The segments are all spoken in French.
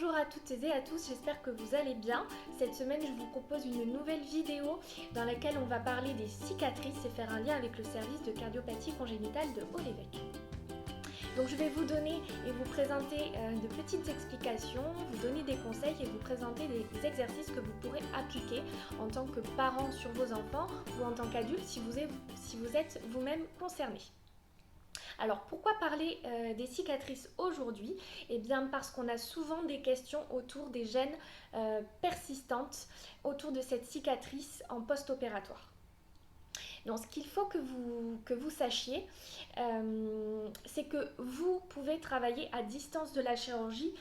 Bonjour à toutes et à tous, j'espère que vous allez bien. Cette semaine, je vous propose une nouvelle vidéo dans laquelle on va parler des cicatrices et faire un lien avec le service de cardiopathie congénitale de Haut-l'Évêque. Donc je vais vous donner et vous présenter de petites explications, vous donner des conseils et vous présenter des exercices que vous pourrez appliquer en tant que parent sur vos enfants ou en tant qu'adulte si vous êtes vous-même concerné. Alors pourquoi parler des cicatrices aujourd'hui? Eh bien parce qu'on a souvent des questions autour des gènes persistantes autour de cette cicatrice en post-opératoire. Donc ce qu'il faut que vous sachiez, c'est que vous pouvez travailler à distance de la chirurgie,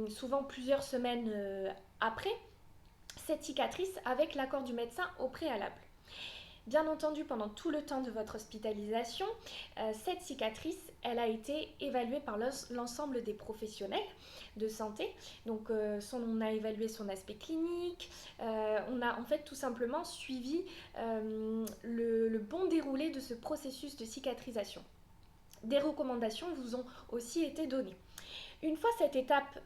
souvent plusieurs semaines après cette cicatrice avec l'accord du médecin au préalable. Bien entendu, pendant tout le temps de votre hospitalisation, cette cicatrice, elle a été évaluée par l'ensemble des professionnels de santé. Donc, on a évalué son aspect clinique, on a en fait tout simplement suivi le bon déroulé de ce processus de cicatrisation. Des recommandations vous ont aussi été données. Une fois cette étape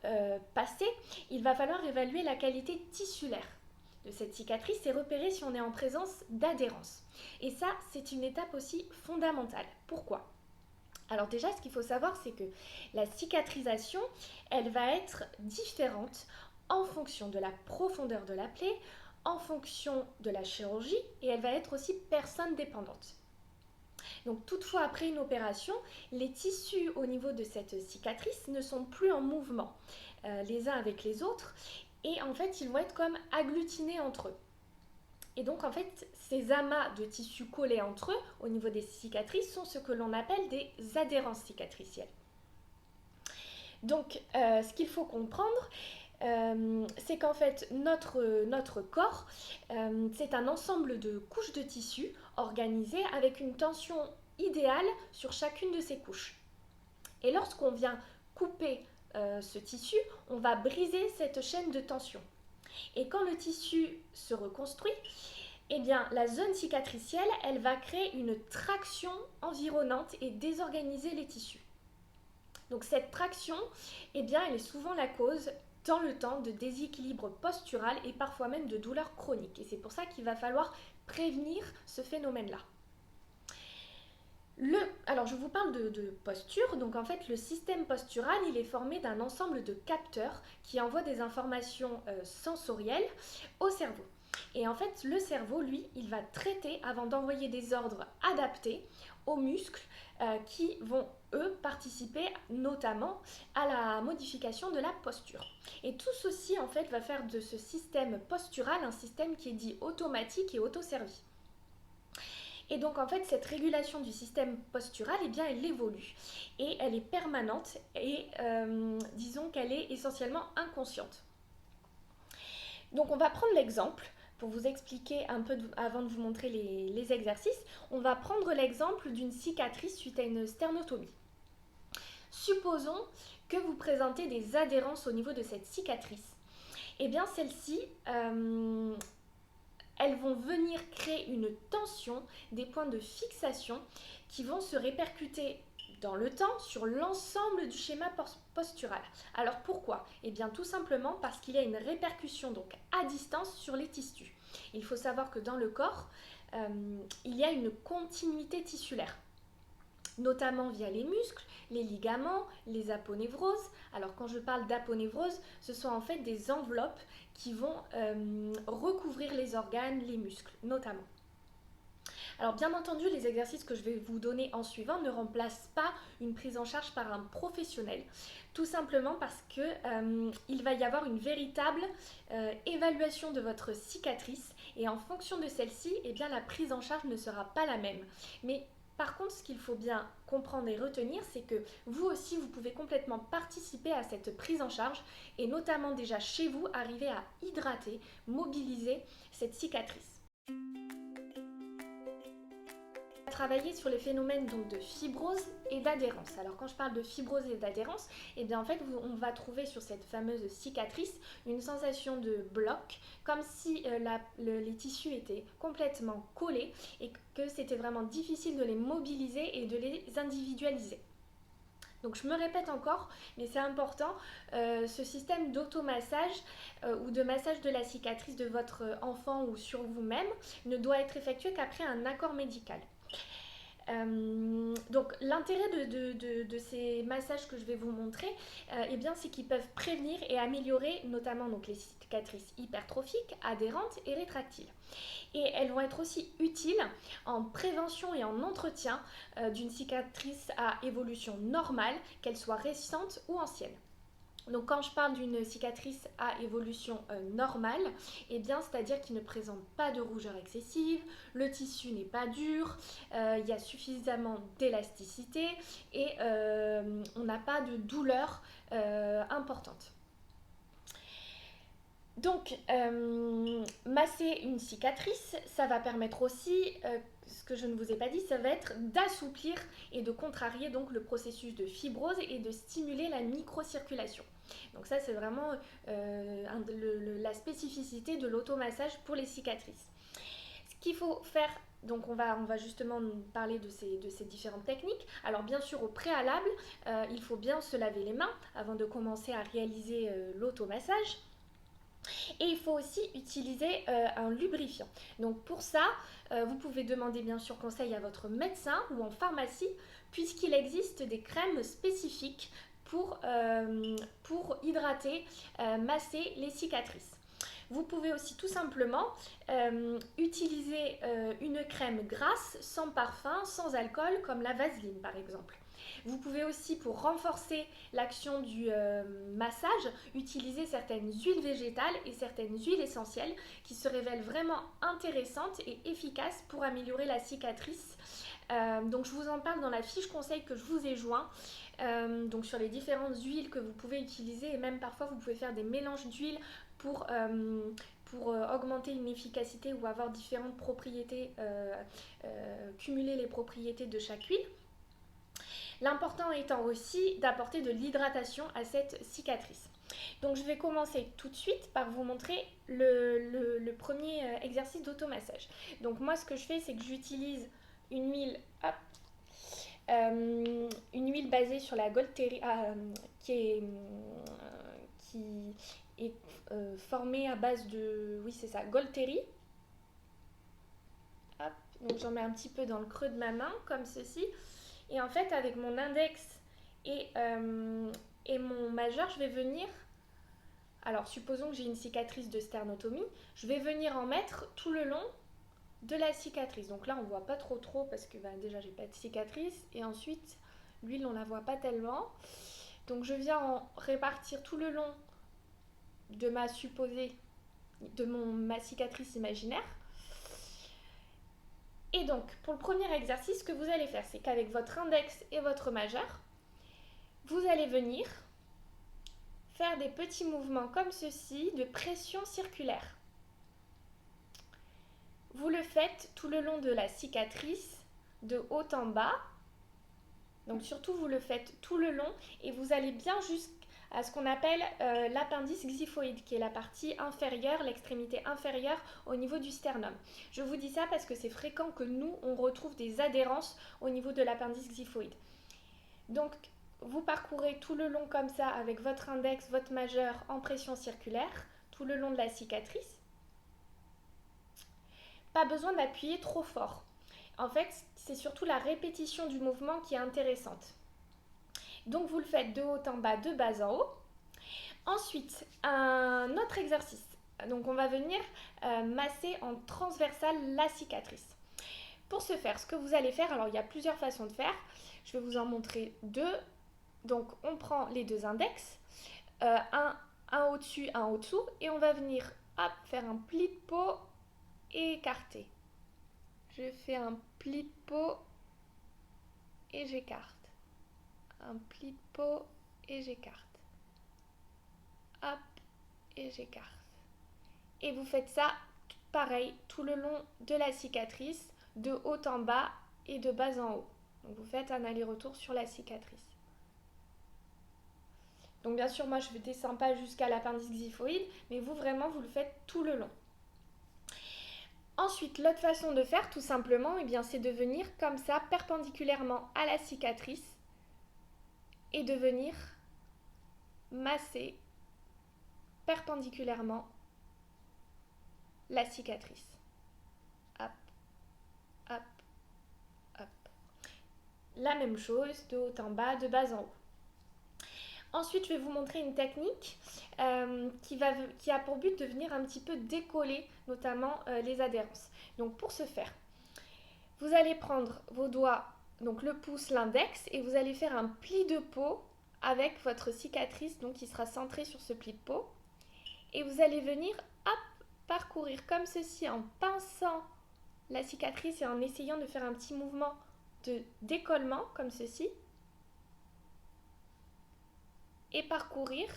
passée, il va falloir évaluer la qualité tissulaire de cette cicatrice et repérer si on est en présence d'adhérence. Et ça, c'est une étape aussi fondamentale. Pourquoi ? Alors déjà, ce qu'il faut savoir, c'est que la cicatrisation, elle va être différente en fonction de la profondeur de la plaie, en fonction de la chirurgie, et elle va être aussi personne dépendante. Donc toutefois, après une opération, les tissus au niveau de cette cicatrice ne sont plus en mouvement les uns avec les autres, et en fait, ils vont être comme agglutinés entre eux. Et donc, en fait, ces amas de tissus collés entre eux, au niveau des cicatrices, sont ce que l'on appelle des adhérences cicatricielles. Donc, ce qu'il faut comprendre, c'est qu'en fait, notre corps, c'est un ensemble de couches de tissus organisées avec une tension idéale sur chacune de ces couches. Et lorsqu'on vient couper ce tissu, on va briser cette chaîne de tension. Et quand le tissu se reconstruit, eh bien, la zone cicatricielle, elle va créer une traction environnante et désorganiser les tissus. Donc cette traction, eh bien, elle est souvent la cause dans le temps de déséquilibre postural et parfois même de douleurs chroniques. Et c'est pour ça qu'il va falloir prévenir ce phénomène-là. Alors je vous parle de posture, donc en fait le système postural il est formé d'un ensemble de capteurs qui envoient des informations sensorielles au cerveau. Et en fait le cerveau lui il va traiter avant d'envoyer des ordres adaptés aux muscles qui vont eux participer notamment à la modification de la posture. Et tout ceci en fait va faire de ce système postural un système qui est dit automatique et autoservi. Et donc en fait cette régulation du système postural, eh bien, elle évolue et elle est permanente et disons qu'elle est essentiellement inconsciente. Donc on va prendre l'exemple pour vous expliquer un peu avant de vous montrer les exercices. On va prendre l'exemple d'une cicatrice suite à une sternotomie. Supposons que vous présentez des adhérences au niveau de cette cicatrice. Eh bien celle-ci elles vont venir créer une tension, des points de fixation qui vont se répercuter dans le temps sur l'ensemble du schéma postural. Alors pourquoi ? Eh bien tout simplement parce qu'il y a une répercussion donc à distance sur les tissus. Il faut savoir que dans le corps, il y a une continuité tissulaire, notamment via les muscles, les ligaments, les aponevroses. Alors quand je parle d'aponevrose, ce sont en fait des enveloppes qui vont recouvrir les organes, les muscles notamment. Alors bien entendu, les exercices que je vais vous donner en suivant ne remplacent pas une prise en charge par un professionnel. Tout simplement parce qu'il va y avoir une véritable évaluation de votre cicatrice et en fonction de celle-ci, eh bien, la prise en charge ne sera pas la même. Mais par contre, ce qu'il faut bien comprendre et retenir, c'est que vous aussi, vous pouvez complètement participer à cette prise en charge et notamment déjà chez vous, arriver à hydrater, mobiliser cette cicatrice. Travailler sur les phénomènes donc de fibrose et d'adhérence. Alors quand je parle de fibrose et d'adhérence, eh bien en fait on va trouver sur cette fameuse cicatrice une sensation de bloc, comme si les tissus étaient complètement collés et que c'était vraiment difficile de les mobiliser et de les individualiser. Donc je me répète encore, mais c'est important, ce système d'automassage ou de massage de la cicatrice de votre enfant ou sur vous-même ne doit être effectué qu'après un accord médical. Donc l'intérêt de ces massages que je vais vous montrer, eh bien, c'est qu'ils peuvent prévenir et améliorer notamment donc, les cicatrices hypertrophiques, adhérentes et rétractiles. Et elles vont être aussi utiles en prévention et en entretien d'une cicatrice à évolution normale, qu'elle soit récente ou ancienne. Donc quand je parle d'une cicatrice à évolution normale, eh bien c'est-à-dire qu'il ne présente pas de rougeur excessive, le tissu n'est pas dur, il y a suffisamment d'élasticité et on n'a pas de douleur importante. Donc, masser une cicatrice, ça va permettre aussi, ce que je ne vous ai pas dit, ça va être d'assouplir et de contrarier donc le processus de fibrose et de stimuler la microcirculation. Donc ça, c'est vraiment la spécificité de l'automassage pour les cicatrices. Ce qu'il faut faire, donc on va justement parler de ces différentes techniques. Alors bien sûr, au préalable, il faut bien se laver les mains avant de commencer à réaliser l'automassage. Et il faut aussi utiliser un lubrifiant. Donc pour ça, vous pouvez demander bien sûr conseil à votre médecin ou en pharmacie, puisqu'il existe des crèmes spécifiques pour hydrater, masser les cicatrices. Vous pouvez aussi tout simplement utiliser une crème grasse, sans parfum, sans alcool, comme la Vaseline par exemple. Vous pouvez aussi, pour renforcer l'action du massage, utiliser certaines huiles végétales et certaines huiles essentielles qui se révèlent vraiment intéressantes et efficaces pour améliorer la cicatrice. Donc je vous en parle dans la fiche conseil que je vous ai joint, donc sur les différentes huiles que vous pouvez utiliser, et même parfois vous pouvez faire des mélanges d'huiles pour augmenter une efficacité ou avoir différentes propriétés, cumuler les propriétés de chaque huile. L'important étant aussi d'apporter de l'hydratation à cette cicatrice. Donc je vais commencer tout de suite par vous montrer le premier exercice d'automassage. Donc moi ce que je fais, c'est que j'utilise une huile, une huile basée sur la Gold Terry, qui est formée à base de, oui c'est ça, Gold Terry. Hop, donc j'en mets un petit peu dans le creux de ma main, comme ceci. Et en fait, avec mon index et mon majeur, je vais venir, alors supposons que j'ai une cicatrice de sternotomie, je vais venir en mettre tout le long de la cicatrice. Donc là, on ne voit pas trop parce que déjà, j'ai pas de cicatrice. Et ensuite, l'huile, on ne la voit pas tellement. Donc je viens en répartir tout le long de ma cicatrice imaginaire. Et donc, pour le premier exercice, ce que vous allez faire, c'est qu'avec votre index et votre majeur, vous allez venir faire des petits mouvements comme ceci de pression circulaire. Vous le faites tout le long de la cicatrice, de haut en bas. Donc surtout, vous le faites tout le long et vous allez bien jusqu'à ce qu'on appelle l'appendice xiphoïde, qui est la partie inférieure, l'extrémité inférieure au niveau du sternum. Je vous dis ça parce que c'est fréquent que nous, on retrouve des adhérences au niveau de l'appendice xiphoïde. Donc, vous parcourez tout le long comme ça avec votre index, votre majeur en pression circulaire, tout le long de la cicatrice. Pas besoin d'appuyer trop fort. En fait, c'est surtout la répétition du mouvement qui est intéressante. Donc vous le faites de haut en bas, de bas en haut. Ensuite, un autre exercice. Donc on va venir masser en transversal la cicatrice. Pour ce faire, ce que vous allez faire, alors il y a plusieurs façons de faire. Je vais vous en montrer deux. Donc on prend les deux index, un au-dessus, un au-dessous, et on va venir faire un pli de peau et écarter. Je fais un pli de peau et j'écarte. Un pli de peau et j'écarte. Hop, et j'écarte. Et vous faites ça pareil tout le long de la cicatrice, de haut en bas et de bas en haut. Donc vous faites un aller-retour sur la cicatrice. Donc bien sûr, moi je ne descends pas jusqu'à l'appendice xiphoïde, mais vous vraiment, vous le faites tout le long. Ensuite, l'autre façon de faire, tout simplement, c'est de venir comme ça, perpendiculairement à la cicatrice, et de venir masser perpendiculairement la cicatrice. Hop, hop, hop. La même chose de haut en bas, de bas en haut. Ensuite, je vais vous montrer une technique qui a pour but de venir un petit peu décoller notamment les adhérences. Donc pour ce faire, vous allez prendre vos doigts, donc le pouce, l'index, et vous allez faire un pli de peau avec votre cicatrice, donc qui sera centrée sur ce pli de peau. Et vous allez venir, hop, parcourir comme ceci en pinçant la cicatrice et en essayant de faire un petit mouvement de décollement comme ceci. Et parcourir,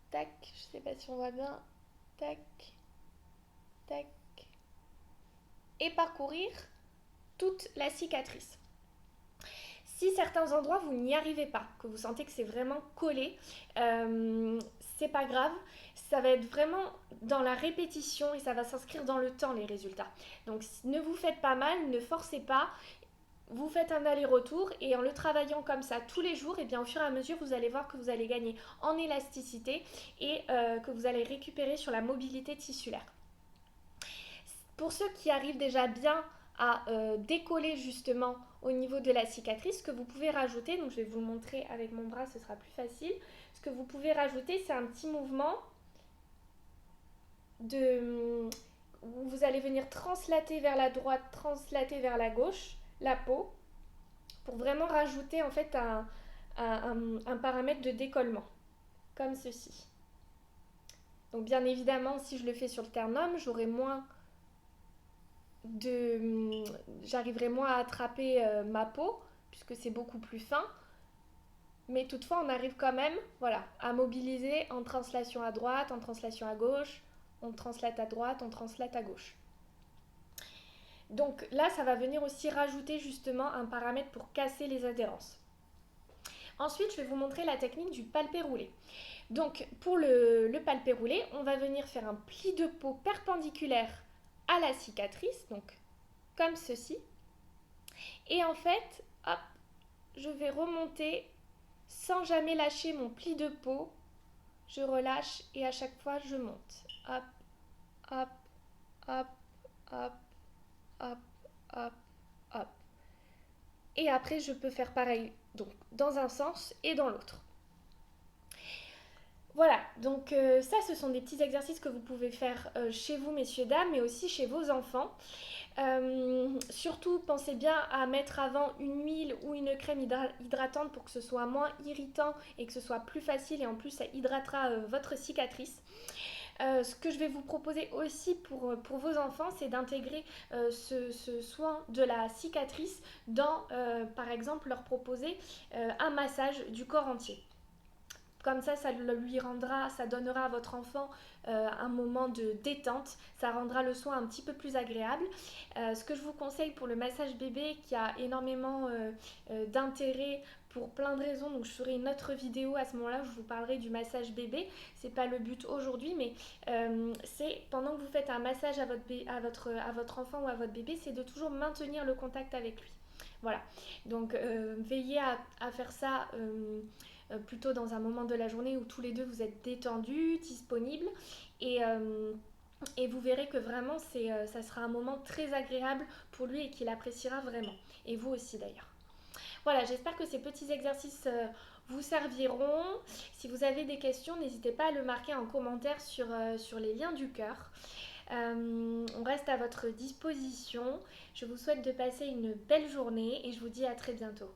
tac, je sais pas si on voit bien, tac, tac, et parcourir toute la cicatrice. Si certains endroits vous n'y arrivez pas, que vous sentez que c'est vraiment collé, c'est pas grave, ça va être vraiment dans la répétition et ça va s'inscrire dans le temps les résultats. Donc ne vous faites pas mal, ne forcez pas. Vous faites un aller-retour et en le travaillant comme ça tous les jours, et bien au fur et à mesure, vous allez voir que vous allez gagner en élasticité et que vous allez récupérer sur la mobilité tissulaire. Pour ceux qui arrivent déjà bien à décoller justement au niveau de la cicatrice, ce que vous pouvez rajouter, donc je vais vous le montrer avec mon bras, ce sera plus facile. Ce que vous pouvez rajouter, c'est un petit mouvement où vous allez venir translater vers la droite, translater vers la gauche la peau, pour vraiment rajouter en fait un paramètre de décollement, comme ceci. Donc bien évidemment, si je le fais sur le sternum, j'arriverai moins à attraper ma peau, puisque c'est beaucoup plus fin. Mais toutefois, on arrive quand même, voilà, à mobiliser en translation à droite, en translation à gauche, on translate à droite, on translate à gauche. Donc là, ça va venir aussi rajouter justement un paramètre pour casser les adhérences. Ensuite, je vais vous montrer la technique du palpé roulé. Donc pour le palpé roulé, on va venir faire un pli de peau perpendiculaire à la cicatrice, donc comme ceci. Et en fait, hop, je vais remonter sans jamais lâcher mon pli de peau. Je relâche et à chaque fois, je monte. Hop, hop, hop, hop, hop, hop, hop. Et après, je peux faire pareil, donc dans un sens et dans l'autre. Voilà, donc ça, ce sont des petits exercices que vous pouvez faire chez vous, messieurs, dames, mais aussi chez vos enfants. Surtout, pensez bien à mettre avant une huile ou une crème hydratante pour que ce soit moins irritant et que ce soit plus facile, et en plus, ça hydratera votre cicatrice. Ce que je vais vous proposer aussi pour vos enfants, c'est d'intégrer ce soin de la cicatrice dans, par exemple, leur proposer un massage du corps entier. Comme ça ça donnera à votre enfant un moment de détente, ça rendra le soin un petit peu plus agréable. Ce que je vous conseille pour le massage bébé, qui a énormément d'intérêt pour plein de raisons, donc je ferai une autre vidéo à ce moment-là où je vous parlerai du massage bébé. C'est pas le but aujourd'hui, mais c'est pendant que vous faites un massage à votre enfant ou à votre bébé, c'est de toujours maintenir le contact avec lui. Voilà, donc veillez à faire ça plutôt dans un moment de la journée où tous les deux vous êtes détendus, disponibles, et vous verrez que vraiment ça sera un moment très agréable pour lui et qu'il appréciera vraiment, et vous aussi d'ailleurs. Voilà, j'espère que ces petits exercices vous serviront. Si vous avez des questions, n'hésitez pas à le marquer en commentaire sur les liens du cœur. On reste à votre disposition. Je vous souhaite de passer une belle journée et je vous dis à très bientôt.